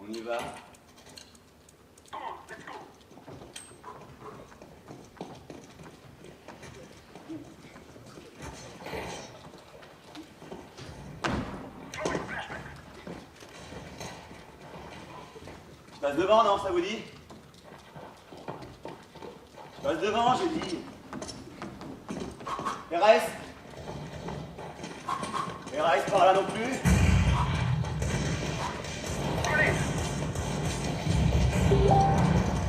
On y va. Je passe devant, non, ça vous dit? Je passe devant, j'ai dit. RS par là non plus.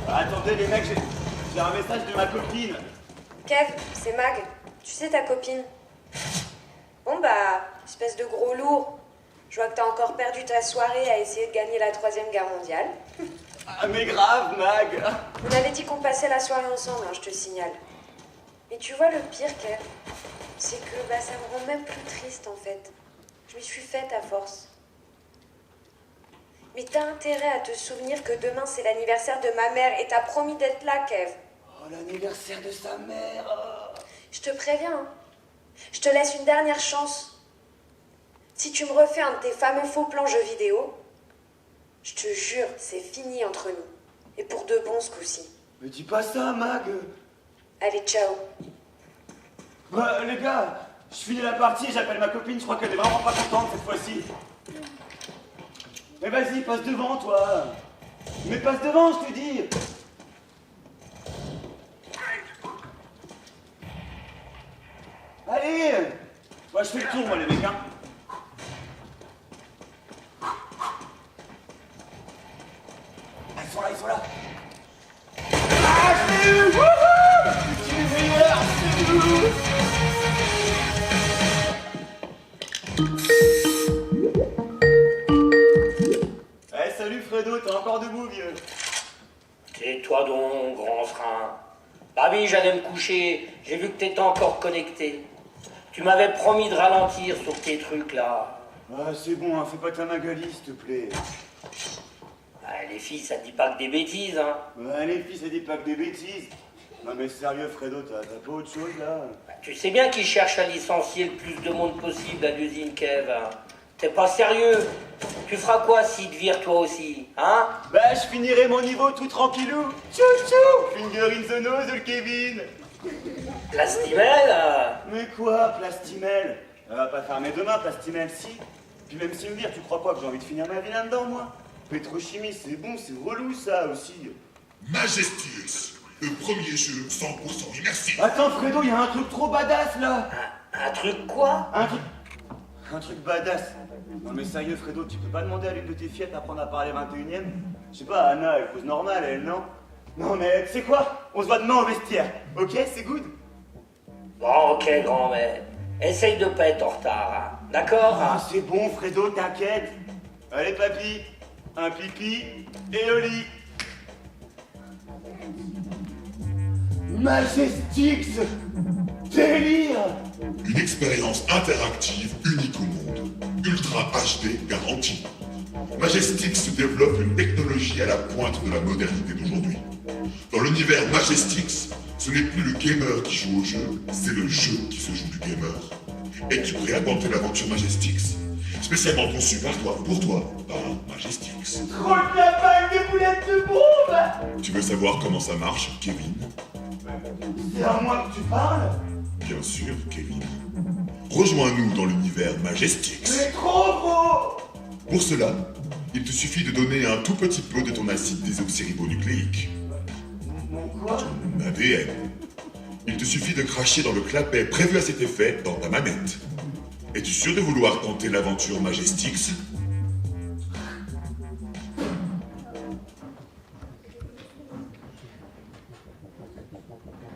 Attendez les mecs, j'ai un message de ma copine. Kev, c'est Mag. Tu sais ta copine. Bon bah, espèce de gros lourd. Je vois que t'as encore perdu ta soirée à essayer de gagner la 3e guerre mondiale. Ah mais grave, Mag. On avait dit qu'on passait la soirée ensemble, hein, je te signale. Mais tu vois le pire, Kev, c'est que bah, ça me rend même plus triste en fait. Je m'y suis faite à force. Mais t'as intérêt à te souvenir que demain c'est l'anniversaire de ma mère et t'as promis d'être là, Kev. Oh, l'anniversaire de sa mère. Oh. Je te préviens, hein. Je te laisse une dernière chance. Si tu me refais un de tes fameux faux plans jeux vidéo, je te jure, c'est fini entre nous. Et pour de bon ce coup-ci. Mais dis pas ça, Mag. Allez, ciao. Bah, les gars, je finis la partie, j'appelle ma copine, je crois qu'elle est vraiment pas contente cette fois-ci. Mais vas-y, passe devant, toi. Mais passe devant, je te dis. Allez. Moi, je fais le tour, moi, les mecs, hein. Ah, ils sont là, ils sont là. Ah, je l'ai eu. Wouhou. C'est le meilleur, c'est vous. Eh, salut Fredo, t'es encore debout, vieux? Tais-toi donc, grand frein. Ah oui, j'allais me coucher. J'ai vu que t'étais encore connecté. Tu m'avais promis de ralentir sur tes trucs, là. Ah, c'est bon, hein, fais pas ta magalie, s'il te plaît. Ah, les filles, ça te dit pas que des bêtises, hein. Ouais, les filles, ça dit pas que des bêtises. Non mais sérieux, Fredo, t'as pas autre chose, là? Tu sais bien qu'ils cherchent à licencier le plus de monde possible à l'usine Kev, hein. T'es pas sérieux? Tu feras quoi s'ils te virent toi aussi, hein? Bah, je finirai mon niveau tout tranquillou. Tchou tchou. Finger in the nose, le Kevin. Plastimel, Mais quoi, Plastimel? Elle va pas fermer demain, Plastimel, si. Puis même si me dire, tu crois quoi que j'ai envie de finir ma vie là-dedans, moi? Pétrochimie, c'est bon, c'est relou, ça, aussi. Majestix, le premier jeu 100% immersif. Attends, Fredo, y a un truc trop badass, là. un truc quoi? Un truc badass. Non mais sérieux, Fredo, tu peux pas demander à l'une de tes fillettes d'apprendre à parler 21ème? Je sais pas, Anna, elle pose normal, elle, non? Non mais, tu sais quoi? On se voit demain au vestiaire, ok? C'est good? Bon, ok, grand-mère. Essaye de pas être en retard, hein. D'accord? Ah, c'est bon, Fredo, t'inquiète. Allez, papy, un pipi et au lit. Majestix! Délire! Une expérience interactive unique au monde. Ultra HD garantie. Majestix développe une technologie à la pointe de la modernité d'aujourd'hui. Dans l'univers Majestix, ce n'est plus le gamer qui joue au jeu, c'est le jeu qui se joue du gamer. Es-tu prêt à tenter l'aventure Majestix? Spécialement conçue par toi, pour toi, par Majestix. Trop de la balle des boulettes de bombe! Tu veux savoir comment ça marche, Kevin? C'est à moi que tu parles? Bien sûr, Kevin. Rejoins-nous dans l'univers Majestix. C'est trop gros! Pour cela, il te suffit de donner un tout petit peu de ton acide désoxyribonucléique, Mon quoi? ton ADN. Il te suffit de cracher dans le clapet prévu à cet effet dans ta manette. Es-tu sûr de vouloir tenter l'aventure Majestix?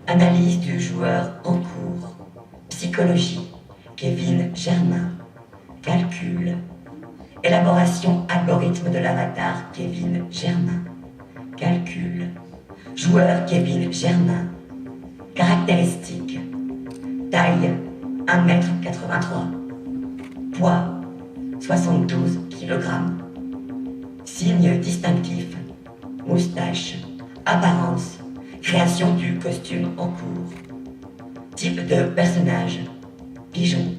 Analyse du joueur en cours. Psychologie. Kevin Germain. Calcul. Élaboration algorithme de l'avatar Kevin Germain. Calcul. Joueur Kevin Germain. Caractéristiques. Taille 1,83 m. Poids 72 kg. Signe distinctif. Moustache. Apparence. Création du costume en cours. Type de personnage. Pigeon.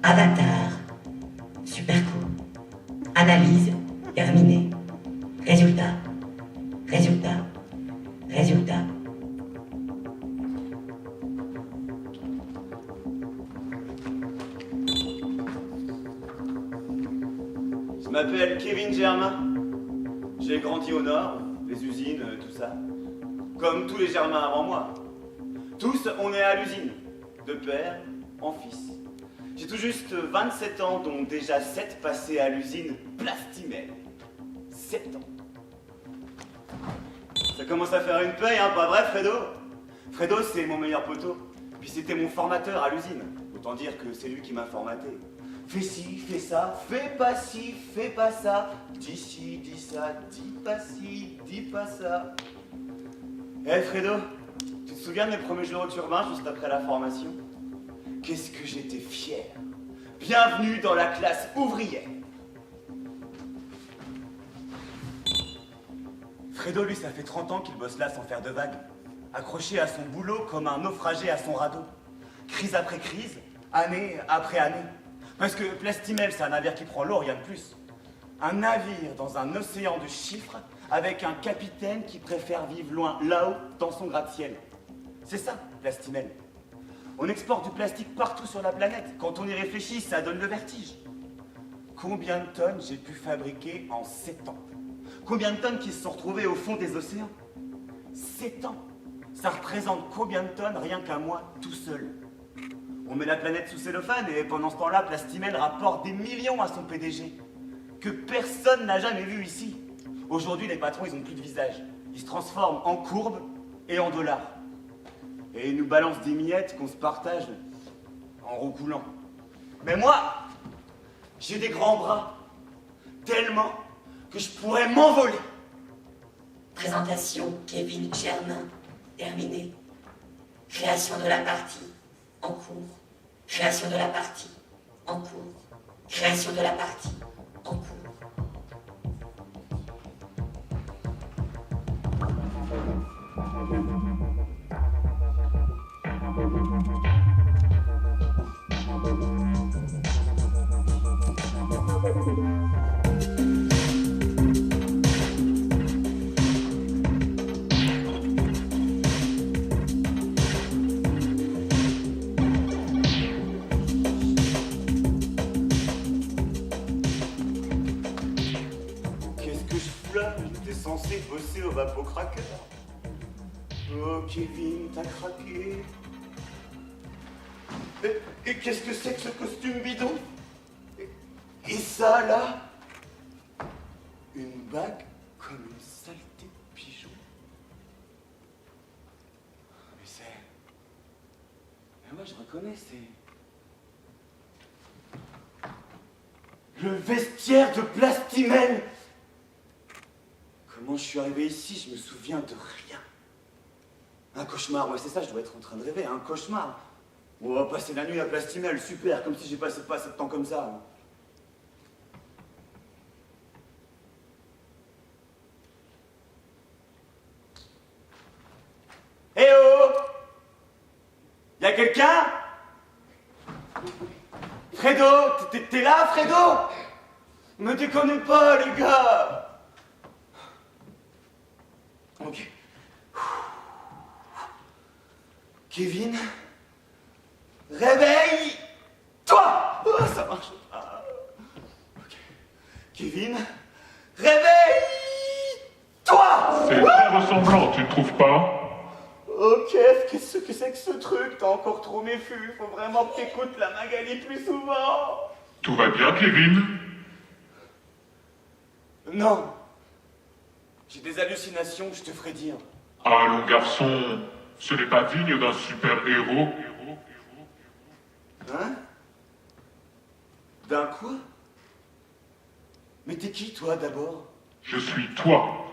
Avatar. Super cool. Analyse terminée. Kevin Germain. J'ai grandi au nord, les usines, tout ça. Comme tous les Germains avant moi. Tous, on est à l'usine. De père en fils. J'ai tout juste 27 ans, dont déjà 7 passés à l'usine Plastimel. 7 ans. Ça commence à faire une paye, hein, pas vrai, Fredo? Fredo, c'est mon meilleur poteau. Puis c'était mon formateur à l'usine. Autant dire que c'est lui qui m'a formaté. Fais ci, fais ça, fais pas ci, fais pas ça. Dis ci, dis ça, dis pas ci, dis pas ça. Eh Fredo, tu te souviens de mes premiers jours au turbin juste après la formation? Qu'est-ce que j'étais fier. Bienvenue dans la classe ouvrière. Fredo, lui, ça fait 30 ans qu'il bosse là sans faire de vagues. Accroché à son boulot comme un naufragé à son radeau. Crise après crise, année après année. Parce que Plastimel, c'est un navire qui prend l'eau, rien de plus. Un navire dans un océan de chiffres avec un capitaine qui préfère vivre loin, là-haut, dans son gratte-ciel. C'est ça, Plastimel. On exporte du plastique partout sur la planète. Quand on y réfléchit, ça donne le vertige. Combien de tonnes j'ai pu fabriquer en 7 ans? Combien de tonnes qui se sont retrouvées au fond des océans? 7 ans. Ça représente combien de tonnes rien qu'à moi, tout seul? On met la planète sous cellophane et pendant ce temps-là, Plastimel rapporte des millions à son PDG. Que personne n'a jamais vu ici. Aujourd'hui, les patrons, ils ont plus de visage. Ils se transforment en courbes et en dollars. Et ils nous balancent des miettes qu'on se partage en roucoulant. Mais moi, j'ai des grands bras. Tellement que je pourrais m'envoler. Présentation Kevin Germain, terminée. Création de la partie, en cours. Création de la partie, en cours. Création de la partie, en cours. Qu'est-ce que je fous là? J'étais censé bosser au Vapocracker. Oh, Kevin, t'as craqué. Et qu'est-ce que c'est que ce costume bidon? Et ça, là? Une bague comme une saleté de pigeon. Mais c'est... Mais moi, je reconnais, c'est... Le vestiaire de Plastimel. Comment je suis arrivé ici? Je me souviens de rien. Un cauchemar, ouais, c'est ça, je dois être en train de rêver, un cauchemar. On va passer la nuit à Plastimel, super, comme si j'ai passé pas assez de temps comme ça. Eh oh! Y'a quelqu'un? Fredo, t'es là, Fredo? Me déconnez pas, les gars! Ok. Kevin, réveille-toi! Oh, ça marche pas. Ok. Kevin, réveille-toi! C'est très ressemblant, tu ne trouves pas? Ok, qu'est-ce que c'est que ce truc? T'as encore trop méfu. Faut vraiment que t'écoutes la Magali plus souvent. Tout va bien, Kevin? Non. J'ai des hallucinations, je te ferai dire. Allons, garçon, ce n'est pas digne d'un super-héros. Hein? D'un quoi? Mais t'es qui, toi, d'abord? Je suis toi.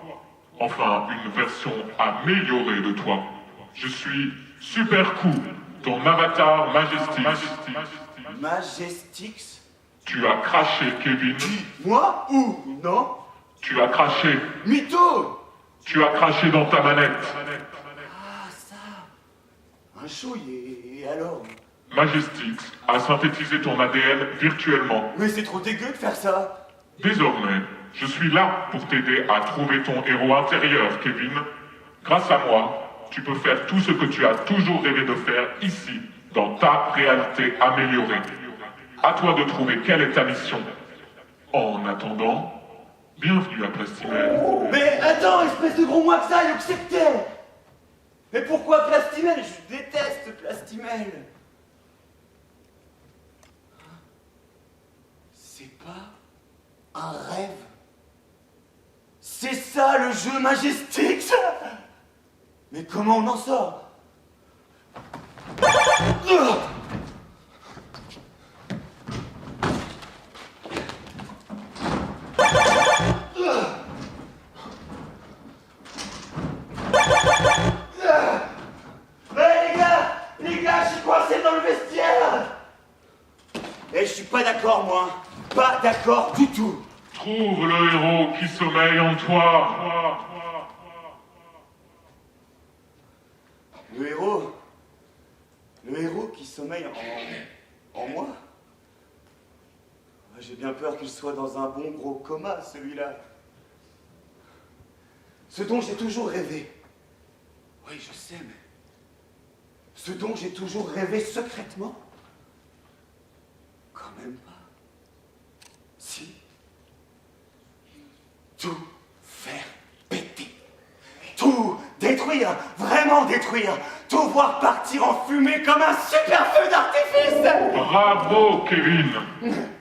Enfin, une version améliorée de toi. Je suis super cool, ton avatar Majestix. Majestix? Tu as craché, Kevin. Moi? Où? Non? Tu as craché. Mytho! Tu as craché dans ta manette. Ah, ça. Un chouille, et alors? Majestix a synthétisé ton ADN virtuellement. Mais c'est trop dégueu de faire ça. Désormais, je suis là pour t'aider à trouver ton héros intérieur, Kevin. Grâce à moi, tu peux faire tout ce que tu as toujours rêvé de faire ici, dans ta réalité améliorée. À toi de trouver quelle est ta mission. En attendant, Bienvenue à Plastimel. Mais attends, espèce de gros moixaille, où que c'est que t'es? Mais pourquoi Plastimel? Je déteste Plastimel. C'est pas un rêve. C'est ça le jeu Majestix. Mais comment on en sort? Les gars, je suis coincé dans le vestiaire. Et je suis pas d'accord, moi. Pas d'accord du tout. Trouve le héros qui sommeille en toi. Le héros? Le héros qui sommeille en moi? J'ai bien peur qu'il soit dans un bon gros coma, celui-là. Ce dont j'ai toujours rêvé. Oui, je sais, mais... Ce dont j'ai toujours rêvé secrètement? Quand même pas. Si. Tout faire péter. Tout détruire, vraiment détruire. Tout voir partir en fumée comme un super feu d'artifice. Bravo, Kevin.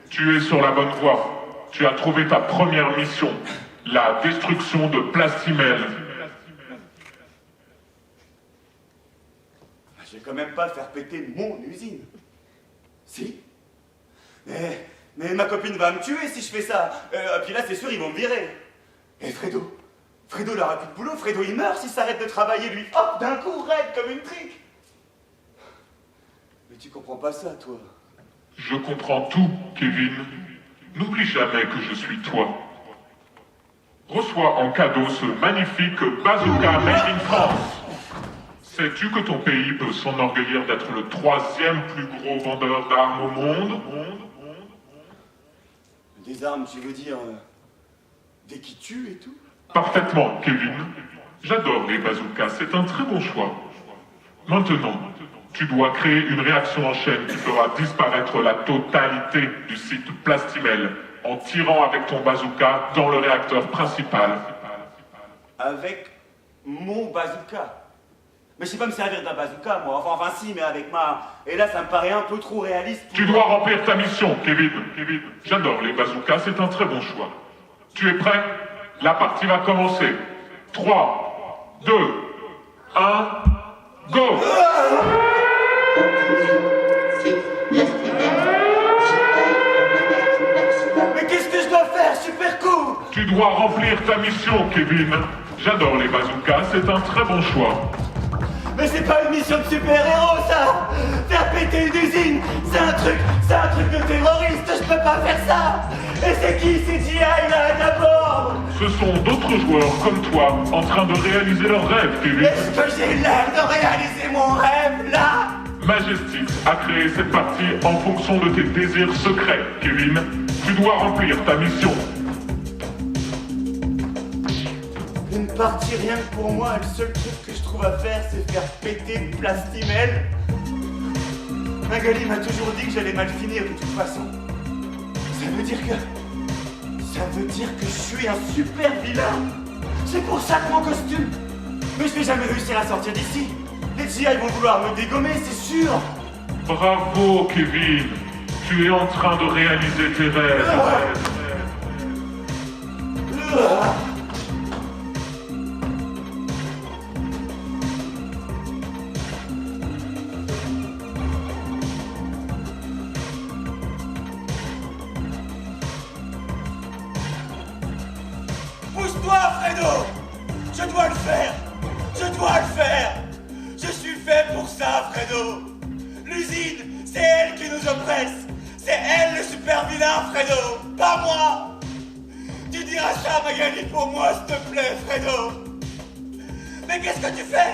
Tu es sur la bonne voie. Tu as trouvé ta première mission. La destruction de Plastimel. Je vais quand même pas faire péter mon usine. Si. Mais ma copine va me tuer si je fais ça. Puis là, c'est sûr, ils vont me virer. Et Fredo? Fredo, il aura plus de boulot. Fredo, il meurt s'il s'arrête de travailler, lui. Hop, d'un coup, raide comme une trique. Mais tu comprends pas ça, toi. Je comprends tout, Kevin. N'oublie jamais que je suis toi. Reçois en cadeau ce magnifique bazooka made in France. Sais-tu que ton pays peut s'enorgueillir d'être le 3e plus gros vendeur d'armes au monde? Des armes, tu veux dire... des qui tuent et tout? Parfaitement, Kevin. J'adore les bazookas, c'est un très bon choix. Maintenant, tu dois créer une réaction en chaîne qui fera disparaître la totalité du site Plastimel en tirant avec ton bazooka dans le réacteur principal. Avec mon bazooka? Mais je sais pas me servir d'un bazooka, moi. Enfin, si, mais avec ma... Et là, ça me paraît un peu trop réaliste. Tu dois remplir ta mission, Kevin. J'adore les bazookas, c'est un très bon choix. Tu es prêt? La partie va commencer. 3, 2, 1, go! Mais qu'est-ce que je dois faire? Super cool! Tu dois remplir ta mission, Kevin. J'adore les bazookas, c'est un très bon choix. Mais c'est pas une mission de super-héros, ça! Faire péter une usine, c'est un truc de terroriste, je peux pas faire ça! Et c'est qui CGI là, d'abord? Ce sont d'autres joueurs comme toi en train de réaliser leurs rêves, Kevin. Est-ce que j'ai l'air de réaliser mon rêve, là? Majestix a créé cette partie en fonction de tes désirs secrets, Kevin. Tu dois remplir ta mission. Une partie rien que pour moi, le seul truc que je trouve à faire, c'est faire péter Plastimel. Magali m'a toujours dit que j'allais mal finir de toute façon. Ça veut dire que je suis un super vilain. C'est pour ça que mon costume. Mais je vais jamais réussir à sortir d'ici. Les GI vont vouloir me dégommer, c'est sûr. Bravo, Kevin. Tu es en train de réaliser tes rêves. Pousse-toi, Fredo! Je dois le faire! Je dois le faire! Je suis fait pour ça, Fredo! L'usine, c'est elle qui nous oppresse! C'est elle le super vilain, Fredo! Pas moi! Tu diras ça, Magali, pour moi, s'il te plaît, Fredo! Mais qu'est-ce que tu fais?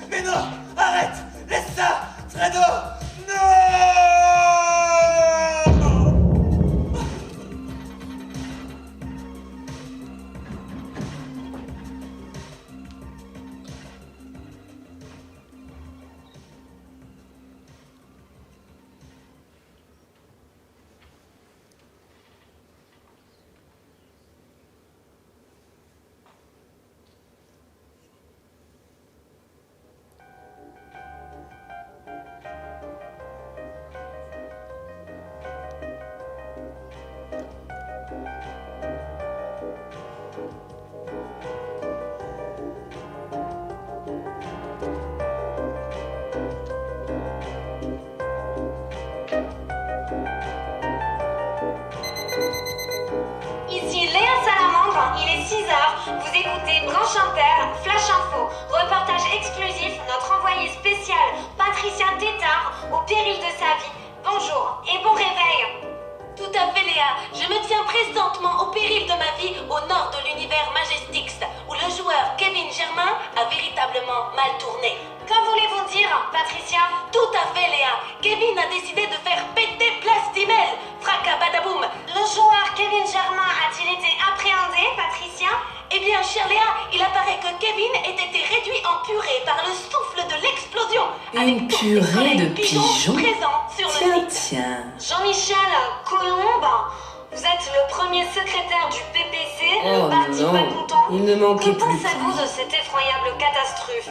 Mais non! Arrête! Laisse ça! Fredo! Non! C'était Branche Inter, Flash Info, reportage exclusif, notre envoyé spécial, Patricia Tétard, au péril de sa vie. Bonjour et bon réveil. Tout à fait, Léa. Je me tiens présentement au péril de ma vie au nord de l'univers Majestix, où le joueur Kevin Germain a véritablement mal tourné. Que voulez-vous dire, Patricia? Tout à fait, Léa. Kevin a décidé de faire péter Plastimel. Fracas badaboum. Le joueur Kevin Germain a-t-il été appréhendé, Patricia? Eh bien, chère Léa, il apparaît que Kevin ait été réduit en purée par le souffle de l'explosion. Une purée de pigeons? Présents sur le site. Tiens. Jean-Michel Colombe, vous êtes le premier secrétaire du PPC, Oh le parti non, malcontent. il ne manquait Que plus pensez-vous que de cette effroyable catastrophe?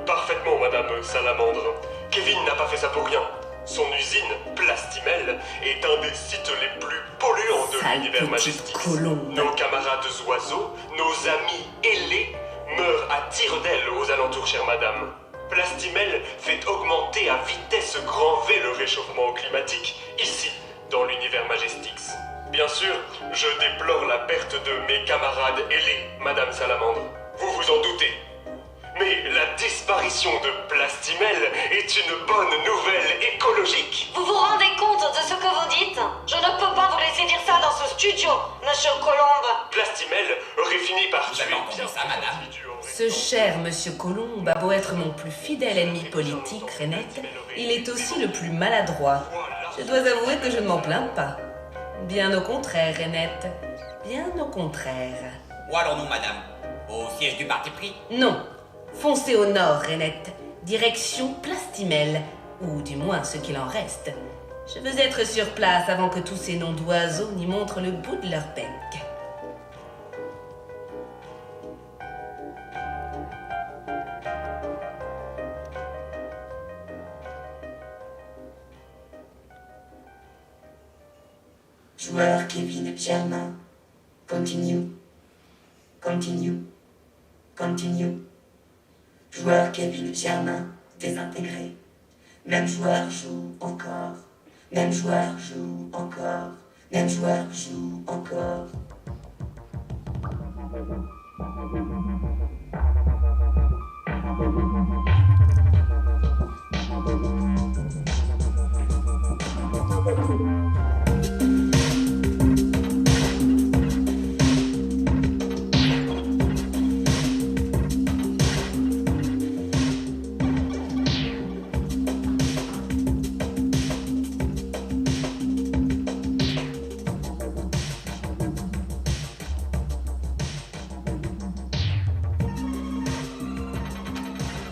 Parfaitement, Madame Salamandre. Kevin n'a pas fait ça pour rien. Son usine, Plastimel, est un des sites les plus polluants de Sale l'univers petite Majestix. colombe. Nos camarades oiseaux, nos amis ailés, meurent à tire-d'aile aux alentours, chère Madame. Plastimel fait augmenter à vitesse grand V le réchauffement climatique, ici, dans l'univers Majestix. Bien sûr, je déplore la perte de mes camarades ailés, Madame Salamandre. Vous vous en doutez. Mais la disparition de Plastimel est une bonne nouvelle écologique. Vous vous rendez compte de ce que vous dites? Je ne peux pas vous laisser dire ça dans ce studio, monsieur Colombe. Plastimel aurait fini par tuer avez entendu bien ça, madame? individus en Ce cher monsieur Colombe a beau être mon plus fidèle ennemi politique, Renette, il est aussi le plus maladroit. Je dois avouer que je ne m'en plains pas. Bien au contraire, Renette. Bien au contraire. Où allons-nous, madame? Au siège du parti pris? Non. Foncez au nord, Renette. Direction Plastimel. Ou du moins ce qu'il en reste. Je veux être sur place avant que tous ces noms d'oiseaux n'y montrent le bout de leur bec. Joueur Kevin Germain, continue, continue, continue. Joueur Kevin Germain, désintégré. Même joueur joue encore. Même joueur joue encore. Même joueur joue encore.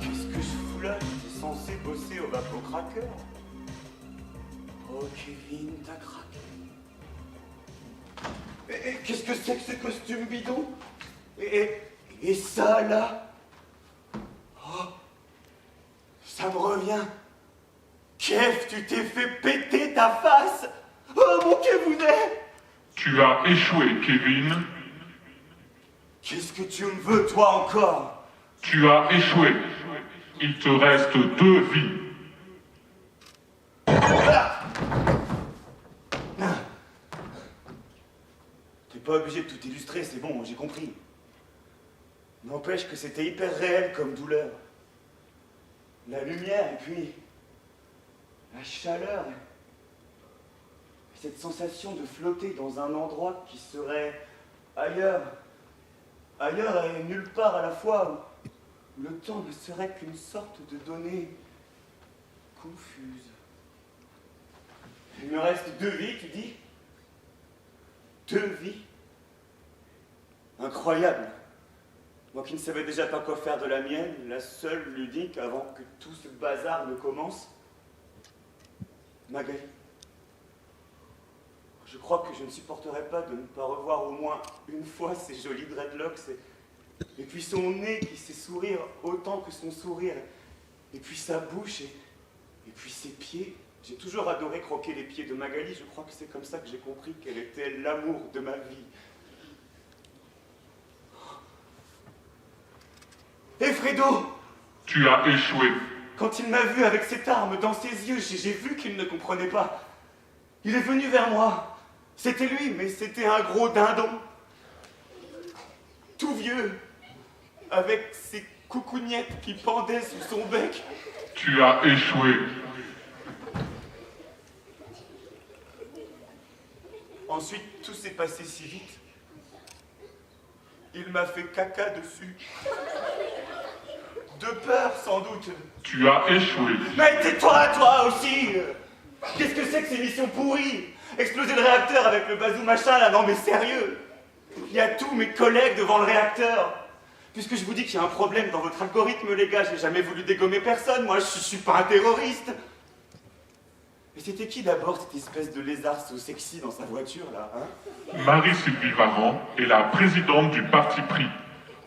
Qu'est-ce que je fous là? J'étais censé bosser au Vapocracker. Oh Kevin, t'as craqué. Et qu'est-ce que c'est que ce costume bidon? Et ça là? Oh, ça me revient. Kev, tu t'es fait péter ta face. Oh mon Kevounet! Tu as échoué, Kevin. Qu'est-ce que tu me veux toi encore? Tu as échoué. Il te reste 2 vies. T'es pas obligé de tout illustrer, c'est bon, j'ai compris. N'empêche que c'était hyper réel comme douleur. La lumière et puis la chaleur. Et cette sensation de flotter dans un endroit qui serait ailleurs. Ailleurs et nulle part à la fois. Où le temps ne serait qu'une sorte de donnée confuse. Il me reste 2 vies, tu dis? 2 vies? Incroyable. Moi qui ne savais déjà pas quoi faire de la mienne, la seule ludique avant que tout ce bazar ne commence. Magali. Je crois que je ne supporterais pas de ne pas revoir au moins une fois ces jolis dreadlocks et puis son nez qui sait sourire autant que son sourire, et puis sa bouche et puis ses pieds. J'ai toujours adoré croquer les pieds de Magali, je crois que c'est comme ça que j'ai compris qu'elle était l'amour de ma vie. Et Fredo! Tu as échoué. Quand il m'a vu avec cette arme dans ses yeux, j'ai vu qu'il ne comprenait pas. Il est venu vers moi. C'était lui, mais c'était un gros dindon. Tout vieux, avec ses coucougnettes qui pendaient sous son bec. Tu as échoué. Ensuite, tout s'est passé si vite. Il m'a fait caca dessus. De peur, sans doute. Tu as échoué. Mais tais-toi, toi aussi. Qu'est-ce que c'est que ces missions pourries? Exploser le réacteur avec le bazou machin, là, non mais sérieux. Il y a tous mes collègues devant le réacteur. Puisque je vous dis qu'il y a un problème dans votre algorithme, les gars, j'ai jamais voulu dégommer personne, moi je suis pas un terroriste. Mais c'était qui d'abord, cette espèce de lézard so sexy dans sa voiture, là, hein? Marie-Sylvie Varan est la présidente du parti pris.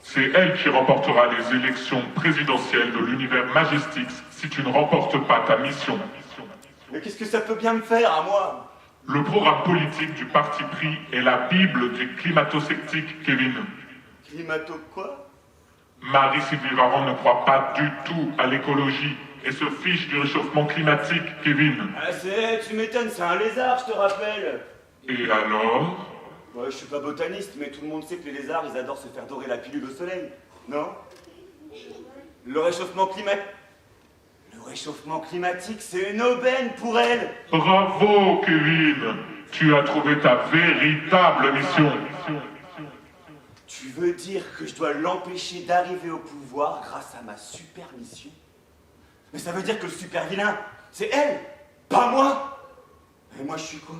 C'est elle qui remportera les élections présidentielles de l'univers Majestix si tu ne remportes pas ta mission. Mais qu'est-ce que ça peut bien me faire, à moi? Le programme politique du parti pris est la Bible des climato-sceptiques, Kevin. Climato quoi? Marie-Sylvie Varan ne croit pas du tout à l'écologie et se fiche du réchauffement climatique, Kevin. Ah tu m'étonnes, c'est un lézard, je te rappelle. Et alors? Ouais, je suis pas botaniste, mais tout le monde sait que les lézards, ils adorent se faire dorer la pilule au soleil, non? Le réchauffement climatique... Le réchauffement climatique, c'est une aubaine pour elle. Bravo, Kevin. Tu as trouvé ta véritable mission. Tu veux dire que je dois l'empêcher d'arriver au pouvoir grâce à ma super mission? Mais ça veut dire que le super vilain, c'est elle, pas moi. Et moi, je suis quoi?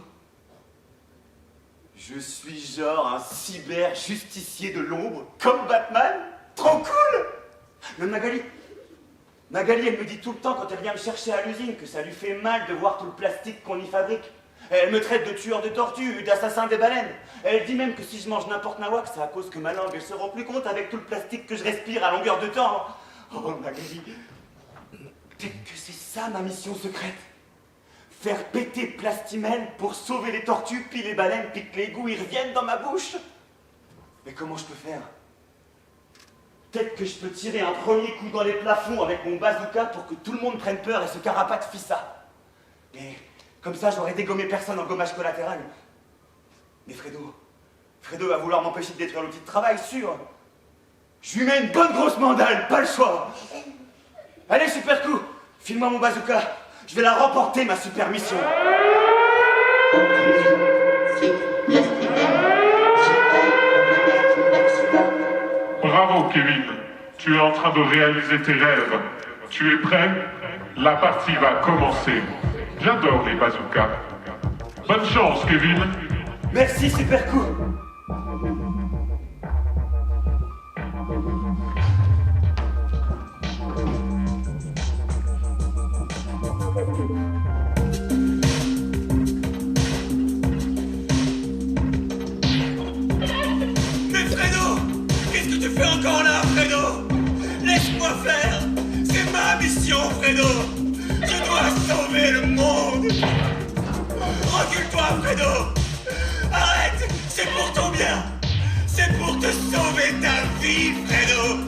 Je suis genre un cyber-justicier de l'ombre, comme Batman. Trop cool. Mais Magali, elle me dit tout le temps quand elle vient me chercher à l'usine que ça lui fait mal de voir tout le plastique qu'on y fabrique. Elle me traite de tueur de tortues, d'assassin des baleines. Elle dit même que si je mange n'importe nawak, c'est à cause que ma langue, elle se rend plus compte avec tout le plastique que je respire à longueur de temps. Oh, Magali, peut-être que c'est ça ma mission secrète. Faire péter Plastimel pour sauver les tortues, puis les baleines, puis que les goûts ils reviennent dans ma bouche. Mais comment je peux faire? Peut-être que je peux tirer un premier coup dans les plafonds avec mon bazooka pour que tout le monde prenne peur et se carapate fissa. Et comme ça, j'aurais dégommé personne en gommage collatéral. Mais Fredo va vouloir m'empêcher de détruire l'outil de travail, sûr. Je lui mets une bonne grosse mandale, pas le choix. Allez, super coup, file-moi mon bazooka. Je vais la remporter, ma super mission. Bravo, Kevin. Tu es en train de réaliser tes rêves. Tu es prêt? La partie va commencer. J'adore les bazookas. Bonne chance, Kevin. Merci, super coup. Mais Fredo, qu'est-ce que tu fais encore là, Fredo? Laisse-moi faire. C'est ma mission, Fredo. Je dois sauver le monde. Recule-toi, Fredo. Arrête, c'est pour ton bien. C'est pour te sauver ta vie, Fredo.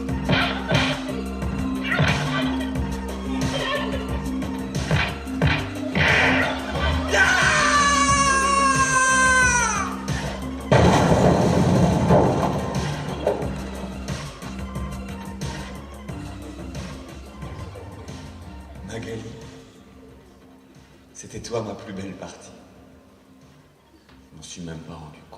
Magali, c'était toi ma plus belle partie. Je m'en suis même pas rendu compte.